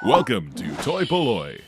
Welcome to toy-polloi.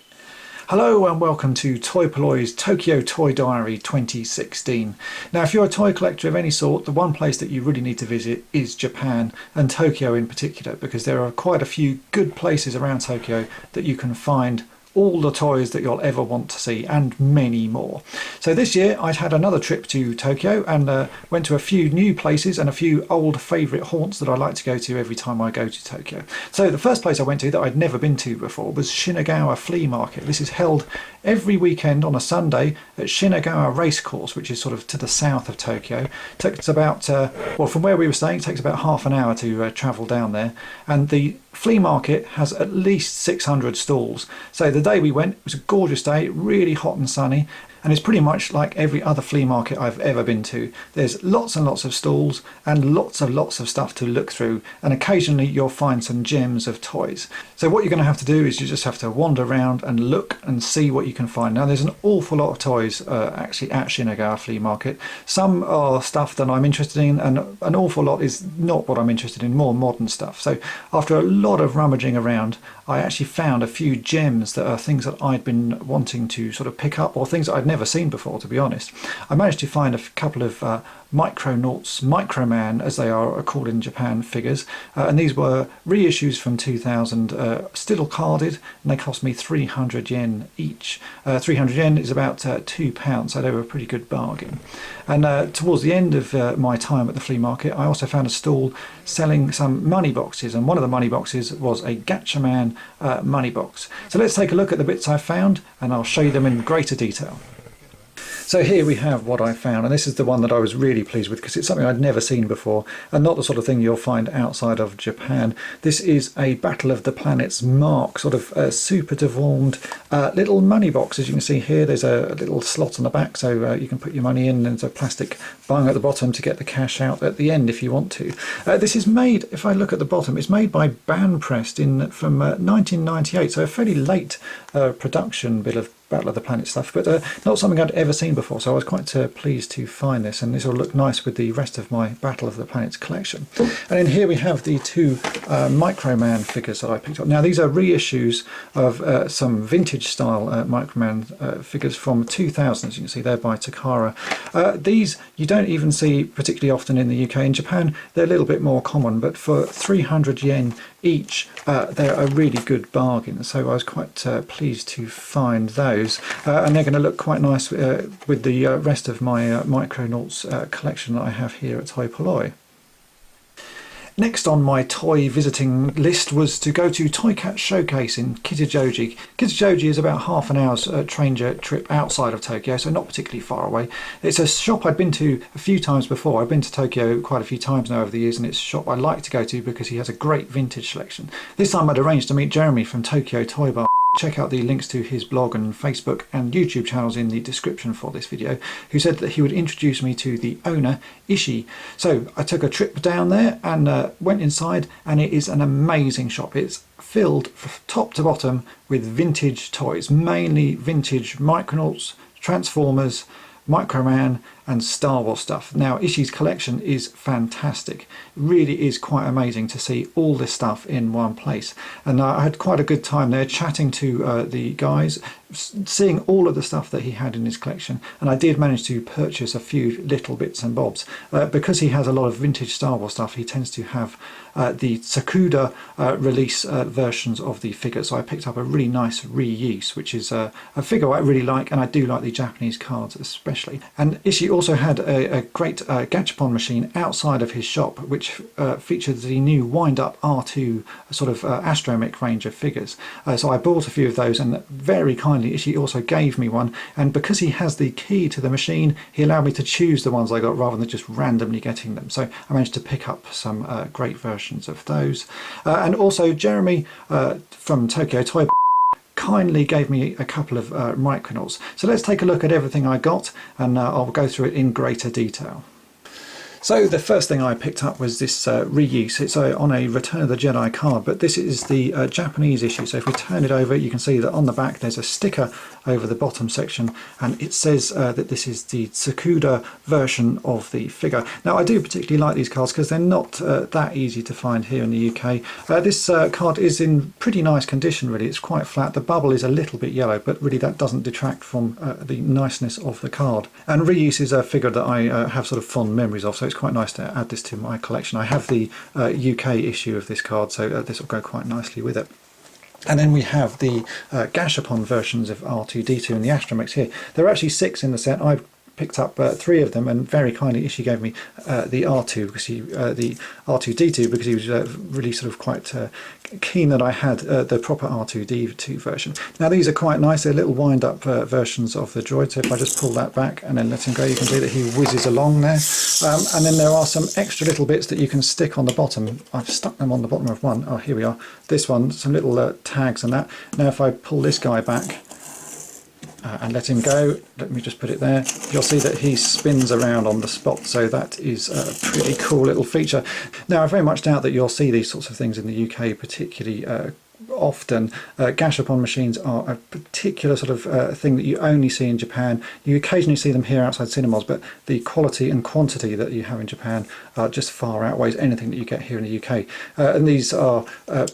Hello and welcome to toy-polloi's Tokyo Toy Diary 2016. Now if you're a toy collector of any sort, the one place that you really need to visit is Japan, and Tokyo in particular, because there are quite a few good places around Tokyo that you can find all the toys that you'll ever want to see, and many more. So this year I'd had another trip to Tokyo and went to a few new places and a few old favourite haunts that I like to go to every time I go to Tokyo. So the first place I went to that I'd never been to before was Shinagawa Flea Market. This is held every weekend on a Sunday at Shinagawa Racecourse, which is sort of to the south of Tokyo. It takes about, well, from where we were staying, it takes about half an hour to travel down there. And the flea market has at least 600 stalls. So the day we went, it was a gorgeous day, really hot and sunny, and it's pretty much like every other flea market I've ever been to. There's lots and lots of stalls and lots of stuff to look through, and occasionally you'll find some gems of toys. So what you're going to have to do is you just have to wander around and look and see what you can find. Now there's an awful lot of toys actually at Shinagawa Flea Market. Some are stuff that I'm interested in, and an awful lot is not what I'm interested in, more modern stuff. So after a lot of rummaging around, I actually found a few gems that are things that I'd been wanting to sort of pick up, or things that I'd never seen before, to be honest. I managed to find a couple of Micronauts, Microman as they are called in Japan, figures, and these were reissues from 2000, still carded, and they cost me 300 yen each. 300 yen is about £2, so they were a pretty good bargain. And towards the end of my time at the flea market, I also found a stall selling some money boxes, and one of the money boxes was a Gatchaman money box. So let's take a look at the bits I found, and I'll show you them in greater detail. So here we have what I found, and this is the one that I was really pleased with because it's something I'd never seen before, and not the sort of thing you'll find outside of Japan. This is a Battle of the Planets mark, sort of super deformed little money box. As you can see here, there's a little slot on the back, so you can put your money in, and there's a plastic bung at the bottom to get the cash out at the end if you want to. This is made, if I look at the bottom, it's made by Banprest from 1998, so a fairly late production bit of Battle of the Planet stuff, but not something I'd ever seen before, so I was quite pleased to find this, and this will look nice with the rest of my Battle of the Planets collection. And in here we have the two Microman figures that I picked up. Now these are reissues of some vintage style Microman figures from 2000, as you can see there, by Takara. These you don't even see particularly often in the UK. In Japan they're a little bit more common, but for 300 yen each they're a really good bargain, so I was quite pleased to find those. And they're going to look quite nice with the rest of my Micronauts collection that I have here at toy-polloi. Next on my toy visiting list was to go to Toy Cat Showcase in Kitajoji. Kitajoji is about half an hour's train trip outside of Tokyo, so not particularly far away. It's a shop I'd been to a few times before. I've been to Tokyo quite a few times now over the years, and it's a shop I like to go to because he has a great vintage selection. This time I'd arranged to meet Jeremy from Tokyo Toy Bar. Check out the links to his blog and Facebook and YouTube channels in the description for this video, who said that he would introduce me to the owner, Ishii. So I took a trip down there and went inside, and it is an amazing shop. It's filled from top to bottom with vintage toys, mainly vintage Micronauts, Transformers, Microman and Star Wars stuff. Now Ishii's collection is fantastic. It really is quite amazing to see all this stuff in one place, and I had quite a good time there chatting to the guys, seeing all of the stuff that he had in his collection, and I did manage to purchase a few little bits and bobs. Because he has a lot of vintage Star Wars stuff, he tends to have the Sakuda release versions of the figures, so I picked up a really nice reuse, which is a figure I really like, and I do like the Japanese cards especially. And Ishii also had a great Gachapon machine outside of his shop, which featured the new wind-up R2 sort of astromech range of figures. So I bought a few of those, and very kindly Ishii also gave me one, and because he has the key to the machine, he allowed me to choose the ones I got rather than just randomly getting them. So I managed to pick up some great versions of those. And also Jeremy from Tokyo Toy kindly gave me a couple of Micronauts. So let's take a look at everything I got, and I'll go through it in greater detail. So the first thing I picked up was this reuse. It's on a Return of the Jedi card, but this is the Japanese issue. So if we turn it over, you can see that on the back there's a sticker over the bottom section, and it says that this is the Tsukuda version of the figure. Now I do particularly like these cards because they're not that easy to find here in the UK. This card is in pretty nice condition really. It's quite flat. The bubble is a little bit yellow, but really that doesn't detract from the niceness of the card. And reuse is a figure that I have sort of fond memories of, so it's quite nice to add this to my collection. I have the UK issue of this card, so this will go quite nicely with it. And then we have the Gashapon versions of R2-D2 and the Astromechs here. There are actually 6 in the set. I've picked up 3 of them, and very kindly Ishii gave me the R2 because the R2-D2 because he was really sort of quite keen that I had the proper R2-D2 version. Now these are quite nice. They're little wind-up versions of the droid. So if I just pull that back and then let him go, you can see that he whizzes along there. And then there are some extra little bits that you can stick on the bottom. I've stuck them on the bottom of one. Oh, here we are. This one, some little tags and that. Now if I pull this guy back, and let him go, let me just put it there, you'll see that he spins around on the spot, so that is a pretty cool little feature. Now I very much doubt that you'll see these sorts of things in the UK particularly often. Gashapon machines are a particular sort of thing that you only see in Japan. You occasionally see them here outside cinemas, but the quality and quantity that you have in Japan just far outweighs anything that you get here in the UK. And these are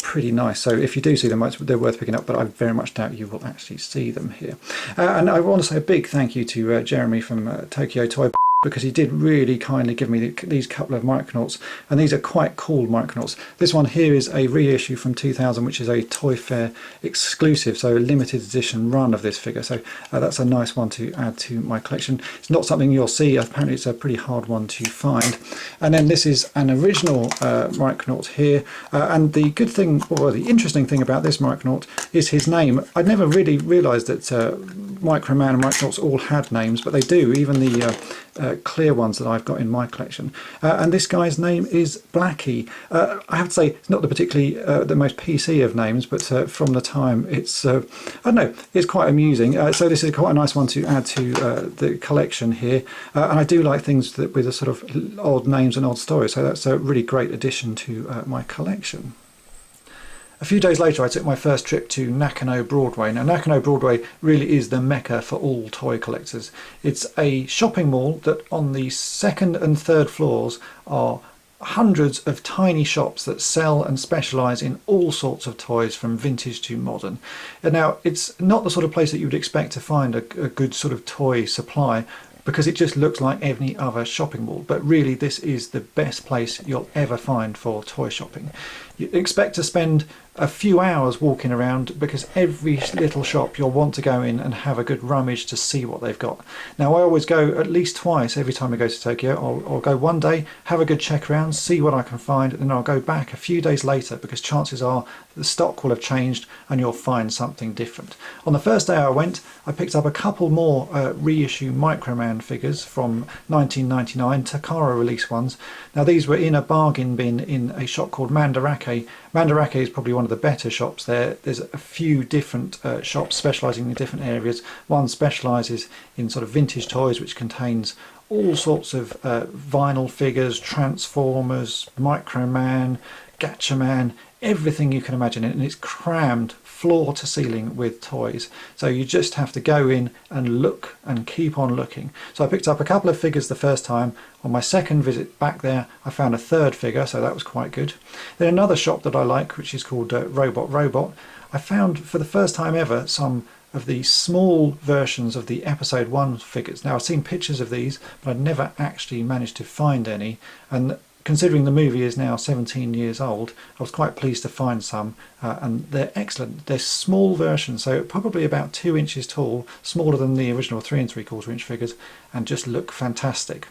pretty nice, so if you do see them, they're worth picking up, but I very much doubt you will actually see them here. And I want to say a big thank you to Jeremy from Tokyo Toy, because he did really kindly give me these couple of Micronauts, and these are quite cool Micronauts. This one here is a reissue from 2000, which is a Toy Fair exclusive, so a limited edition run of this figure, so that's a nice one to add to my collection. It's not something you'll see, apparently it's a pretty hard one to find. And then this is an original Micronaut here, and the good thing, or the interesting thing about this Micronaut is his name. I'd never really realised that Microman and Micronauts all had names, but they do, even the clear ones that I've got in my collection. And this guy's name is Blackie. I have to say, it's not the particularly the most PC of names, but from the time it's, I don't know, it's quite amusing. So this is quite a nice one to add to the collection here. And I do like things that with a sort of odd names and odd stories, so that's a really great addition to my collection. A few days later I took my first trip to Nakano Broadway. Now Nakano Broadway really is the mecca for all toy collectors. It's a shopping mall that on the 2nd and 3rd floors are hundreds of tiny shops that sell and specialise in all sorts of toys from vintage to modern. And now it's not the sort of place that you would expect to find a good sort of toy supply, because it just looks like any other shopping mall, but really this is the best place you'll ever find for toy shopping. You expect to spend a few hours walking around because every little shop you'll want to go in and have a good rummage to see what they've got. Now I always go at least twice every time I go to Tokyo. I'll go one day, have a good check around, see what I can find, and then I'll go back a few days later because chances are the stock will have changed and you'll find something different. On the first day I went, I picked up a couple more reissue Microman figures from 1999, Takara release ones. Now these were in a bargain bin in a shop called Mandarake. Mandarake is probably one of the better shops there. There's a few different shops specialising in different areas. One specialises in sort of vintage toys, which contains all sorts of vinyl figures, Transformers, Microman, Gatchaman, everything you can imagine, and it's crammed floor to ceiling with toys. So you just have to go in and look and keep on looking. So I picked up a couple of figures the first time. On my second visit back there I found a third figure, so that was quite good. Then another shop that I like, which is called Robot. I found for the first time ever some of the small versions of the episode 1 figures. Now I've seen pictures of these, but I'd never actually managed to find any, and considering the movie is now 17 years old, I was quite pleased to find some, and they're excellent. They're small versions, so probably about 2 inches tall, smaller than the original 3 3/4 inch figures, and just look fantastic.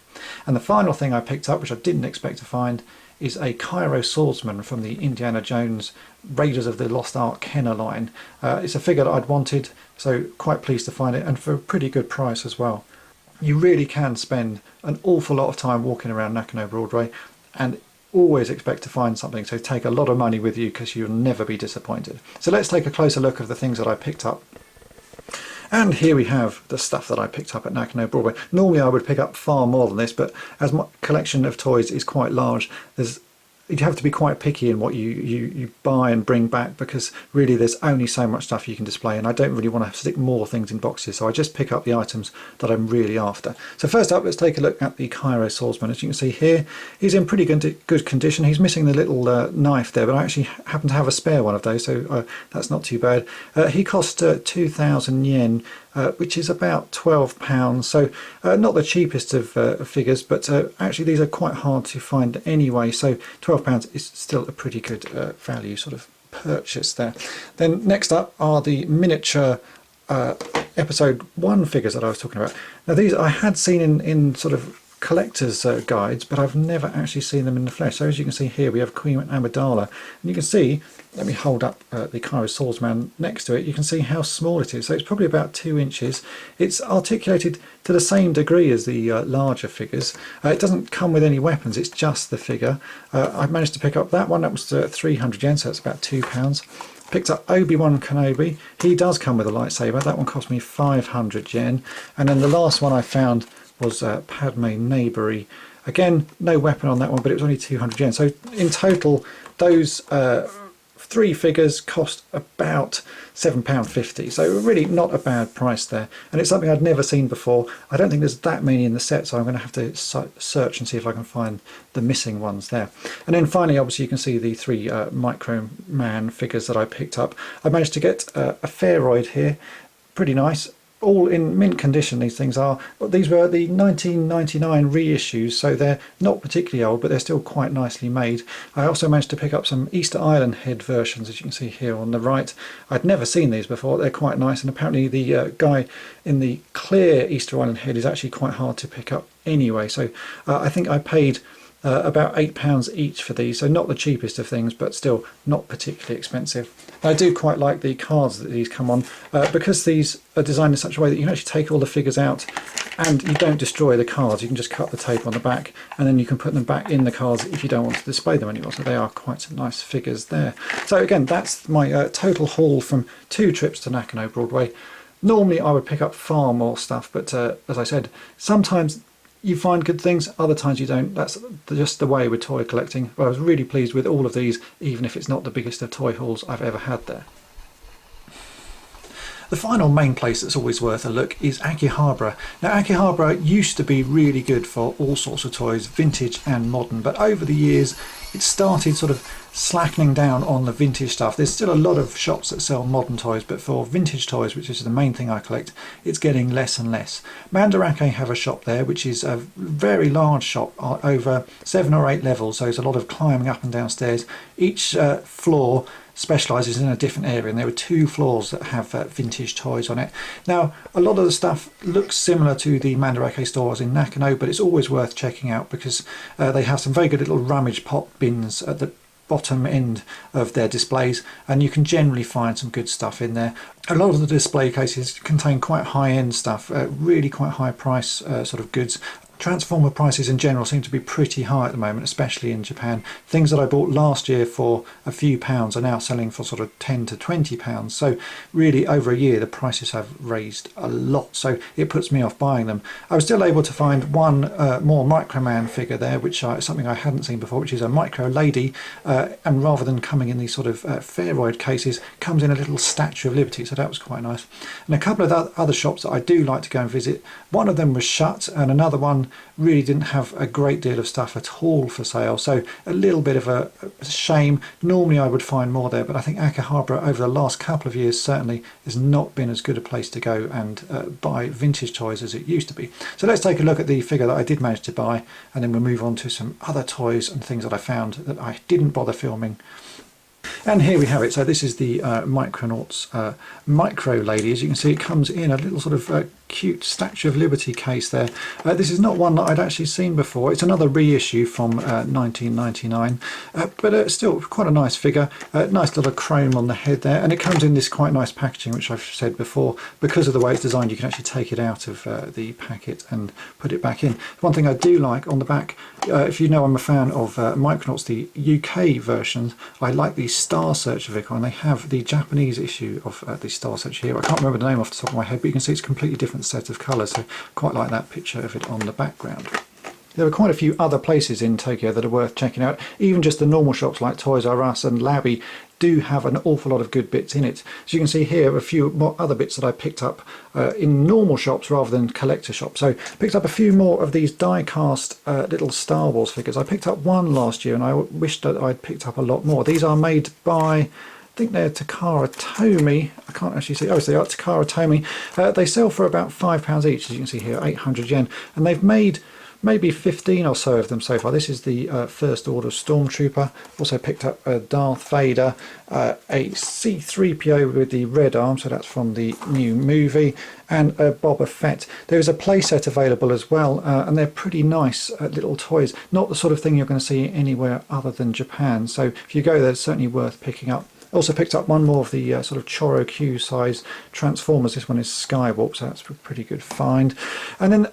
And the final thing I picked up, which I didn't expect to find, is a Cairo swordsman from the Indiana Jones Raiders of the Lost Ark Kenner line. It's a figure that I'd wanted, so quite pleased to find it, and for a pretty good price as well. You really can spend an awful lot of time walking around Nakano Broadway and always expect to find something, so take a lot of money with you because you'll never be disappointed. So let's take a closer look at the things that I picked up. And here we have the stuff that I picked up at Nakano Broadway. Normally I would pick up far more than this, but as my collection of toys is quite large, you have to be quite picky in what you buy and bring back, because really there's only so much stuff you can display, and I don't really want to stick more things in boxes, so I just pick up the items that I'm really after. So first up, let's take a look at the Cairo swordsman. As you can see here, he's in pretty good condition. He's missing the little knife there, but I actually happen to have a spare one of those, so that's not too bad. He cost 2,000 yen, which is about £12, so not the cheapest of figures, but actually these are quite hard to find anyway, so £12 is still a pretty good value sort of purchase there. Then next up are the miniature episode 1 figures that I was talking about. Now these I had seen in sort of collector's guides, but I've never actually seen them in the flesh. So as you can see here, we have Queen Amidala, and you can see, let me hold up the Cairo swordsman next to it, you can see how small it is. So it's probably about 2 inches. It's articulated to the same degree as the larger figures. It doesn't come with any weapons, it's just the figure. I managed to pick up that one. That was 300 yen, so that's about £2. Picked up Obi-Wan Kenobi. He does come with a lightsaber. That one cost me 500 yen. And then the last one I found was Padme Neighbory. Again, no weapon on that one, but it was only 200 yen. So in total, those 3 figures cost about £7.50. So really not a bad price there. And it's something I'd never seen before. I don't think there's that many in the set, so I'm going to have to search and see if I can find the missing ones there. And then finally, obviously, you can see the 3 Micro Man figures that I picked up. I managed to get a Pharoid here. Pretty nice. All in mint condition, these things are. These were the 1999 reissues, so they're not particularly old, but they're still quite nicely made. I also managed to pick up some Easter Island head versions, as you can see here on the right. I'd never seen these before. They're quite nice, and apparently the guy in the clear Easter Island head is actually quite hard to pick up anyway. So I think I paid about £8 each for these, so not the cheapest of things, but still not particularly expensive. I do quite like the cards that these come on, because these are designed in such a way that you can actually take all the figures out and you don't destroy the cards. You can just cut the tape on the back, and then you can put them back in the cards if you don't want to display them anymore. So they are quite nice figures there. So again, that's my total haul from 2 trips to Nakano Broadway. Normally I would pick up far more stuff, but as I said, sometimes you find good things, other times you don't. That's just the way with toy collecting. But I was really pleased with all of these, even if it's not the biggest of toy hauls I've ever had there. The final main place that's always worth a look is Akihabara. Now Akihabara used to be really good for all sorts of toys, vintage and modern, but over the years it started sort of slackening down on the vintage stuff. There's still a lot of shops that sell modern toys, but for vintage toys, which is the main thing I collect, it's getting less and less. Mandarake have a shop there, which is a very large shop, over 7 or 8 levels, so there's a lot of climbing up and down stairs. Each floor specialises in a different area, and there are 2 floors that have vintage toys on it. Now a lot of the stuff looks similar to the Mandarake stores in Nakano, but it's always worth checking out because they have some very good little rummage pot bins at the bottom end of their displays, and you can generally find some good stuff in there. A lot of the display cases contain quite high-end stuff, really quite high price sort of goods. Transformer prices in general seem to be pretty high at the moment, especially in Japan. Things that I bought last year for a few pounds are now selling for sort of £10 to £20. So really over a year the prices have raised a lot, so it puts me off buying them. I was still able to find one more Microman figure there, which is something I hadn't seen before, which is a Micro Lady, and rather than coming in these sort of Pharoid cases, comes in a little Statue of Liberty, so that was quite nice. And a couple of other shops that I do like to go and visit, one of them was shut and another one really didn't have a great deal of stuff at all for sale, so a little bit of a shame. Normally I would find more there, but I think Akihabara over the last couple of years certainly has not been as good a place to go and buy vintage toys as it used to be. So let's take a look at the figure that I did manage to buy, and then we'll move on to some other toys and things that I found that I didn't bother filming. And here we have it. So this is the Micronauts Micro Lady. As you can see, it comes in a little sort of cute Statue of Liberty case there. This is not one that I'd actually seen before. It's another reissue from 1999, but still quite a nice figure. Nice little chrome on the head there, and it comes in this quite nice packaging, which I've said before. Because of the way it's designed, you can actually take it out of the packet and put it back in. One thing I do like on the back, if you know I'm a fan of Micronauts, the UK versions, I like the Star Searcher vehicle, and they have the Japanese issue of the Star Searcher here. I can't remember the name off the top of my head, but you can see it's a completely different set of colours, so quite like that picture of it on the background. There are quite a few other places in Tokyo that are worth checking out. Even just the normal shops like Toys R Us and Labby do have an awful lot of good bits in it. As you can see here, a few more other bits that I picked up in normal shops rather than collector shops. So picked up a few more of these die-cast little Star Wars figures. I picked up one last year and I wished that I'd picked up a lot more. These are made by, I think they're Takara Tomy. I can't actually see. Oh, so they are Takara Tomy. They sell for about £5 each, as you can see here, 800 yen. And they've made maybe 15 or so of them so far. This is the First Order Stormtrooper. Also picked up a Darth Vader, a C-3PO with the red arm, so that's from the new movie, and a Boba Fett. There is a playset available as well, and they're pretty nice little toys. Not the sort of thing you're going to see anywhere other than Japan. So if you go there, it's certainly worth picking up. Also picked up one more of the sort of Choro Q size Transformers. This one is Skywarp, so that's a pretty good find. And then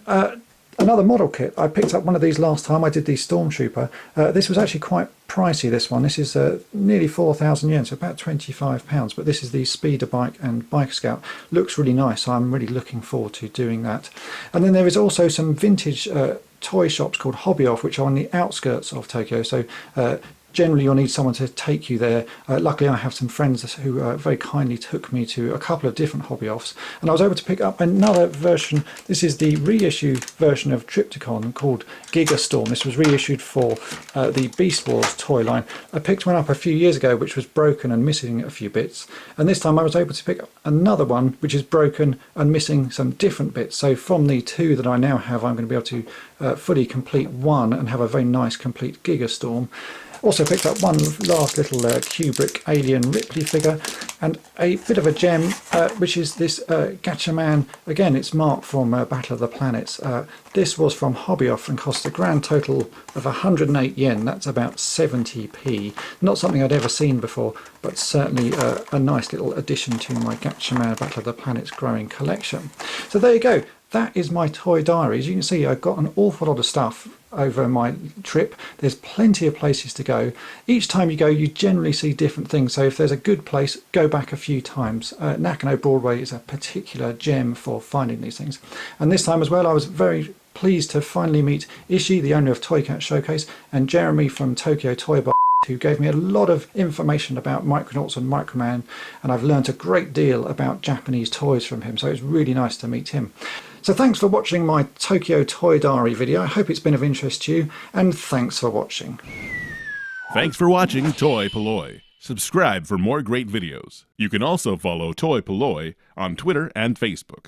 another model kit. I picked up one of these last time I did the Stormtrooper. This was actually quite pricey, this one. This is nearly 4,000 yen, so about £25. But this is the Speeder Bike and Bike Scout. Looks really nice, so I'm really looking forward to doing that. And then there is also some vintage toy shops called Hobby Off, which are on the outskirts of Tokyo. So generally you'll need someone to take you there. Luckily I have some friends who very kindly took me to a couple of different hobby offs, and I was able to pick up another version. This is the reissue version of Triptychon called Gigastorm. This was reissued for the Beast Wars toy line. I picked one up a few years ago which was broken and missing a few bits, and this time I was able to pick up another one which is broken and missing some different bits. So from the two that I now have, I'm going to be able to fully complete one and have a very nice complete Gigastorm. Also picked up one last little Kubrick Alien Ripley figure, and a bit of a gem, which is this Gatchaman. Again, it's marked from Battle of the Planets. This was from Hobby Off and cost a grand total of 108 yen. That's about 70p. Not something I'd ever seen before, but certainly a nice little addition to my Gatchaman Battle of the Planets growing collection. So there you go. That is my toy diary. As you can see, I've got an awful lot of stuff over my trip. There's plenty of places to go. Each time you go, you generally see different things. So if there's a good place, go back a few times. Nakano Broadway is a particular gem for finding these things. And this time as well, I was very pleased to finally meet Ishii, the owner of Toy Cat Showcase, and Jeremy from Tokyo Toy Bar, who gave me a lot of information about Micronauts and Microman, and I've learnt a great deal about Japanese toys from him, so it's really nice to meet him. So thanks for watching my Tokyo Toy Diary video. I hope it's been of interest to you, and thanks for watching. Thanks for watching toy-polloi. Subscribe for more great videos. You can also follow toy-polloi on Twitter and Facebook.